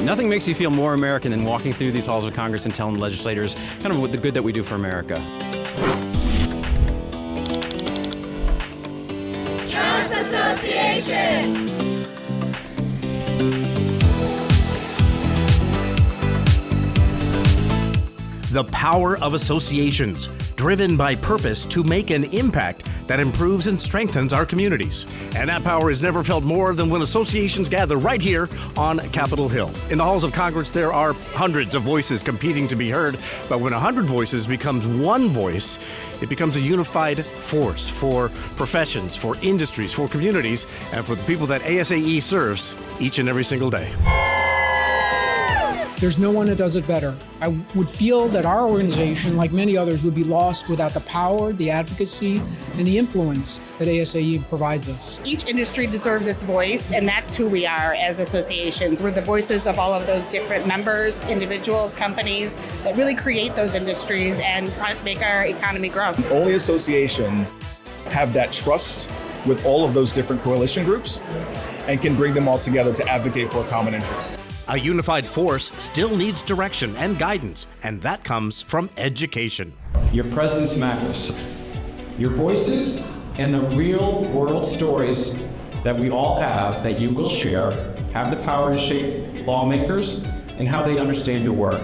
Nothing makes you feel more American than walking through these halls of Congress and telling legislators kind of what the good that we do for America. Trust associations! The power of associations, driven by purpose to make an impact that improves and strengthens our communities. And that power is never felt more than when associations gather right here on Capitol Hill. In the halls of Congress, there are hundreds of voices competing to be heard, but when 100 voices becomes one voice, it becomes a unified force for professions, for industries, for communities, and for the people that ASAE serves each and every single day. There's no one that does it better. I would feel that our organization, like many others, would be lost without the power, the advocacy, and the influence that ASAE provides us. Each industry deserves its voice, and that's who we are as associations. We're the voices of all of those different members, individuals, companies that really create those industries and make our economy grow. Only associations have that trust with all of those different coalition groups and can bring them all together to advocate for a common interest. A unified force still needs direction and guidance, and that comes from education. Your presence matters. Your voices and the real world stories that we all have that you will share have the power to shape lawmakers and how they understand your work.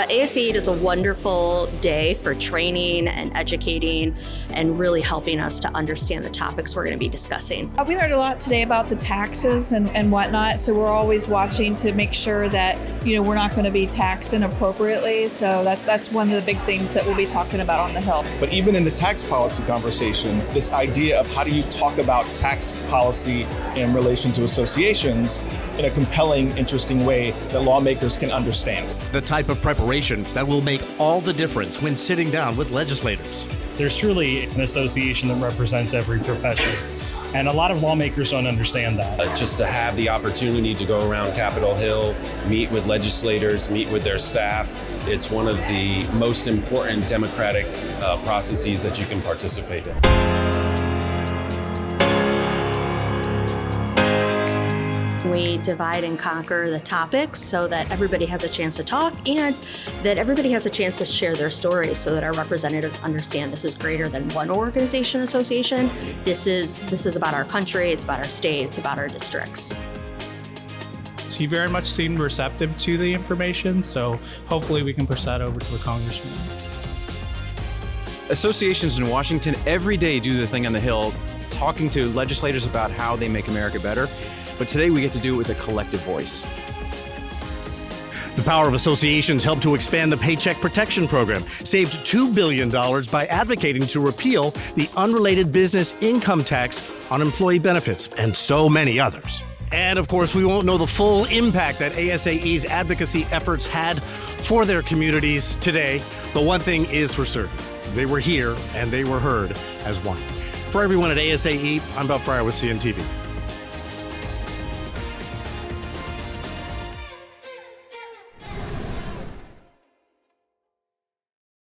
ASAE is a wonderful day for training and educating and really helping us to understand the topics we're going to be discussing. We learned a lot today about the taxes and whatnot, so we're always watching to make sure that we're not going to be taxed inappropriately. So that's one of the big things that we'll be talking about on the Hill. But even in the tax policy conversation, this idea of how do you talk about tax policy in relation to associations in a compelling, interesting way that lawmakers can understand. The type of preparation that will make all the difference when sitting down with legislators. There's truly an association that represents every profession, and a lot of lawmakers don't understand that. Just to have the opportunity to go around Capitol Hill, meet with legislators, meet with their staff, it's one of the most important democratic processes that you can participate in. We divide and conquer the topics so that everybody has a chance to talk and that everybody has a chance to share their stories so that our representatives understand this is greater than one organization, association. This is about our country, it's about our state, it's about our districts. He very much seemed receptive to the information, so hopefully we can push that over to the congressman. Associations in Washington every day do the thing on the Hill, talking to legislators about how they make America better. But today we get to do it with a collective voice. The power of associations helped to expand the Paycheck Protection Program, saved $2 billion by advocating to repeal the unrelated business income tax on employee benefits, and so many others. And of course, we won't know the full impact that ASAE's advocacy efforts had for their communities today. But one thing is for certain, they were here and they were heard as one. For everyone at ASAE, I'm Bob Fryer with CNTV.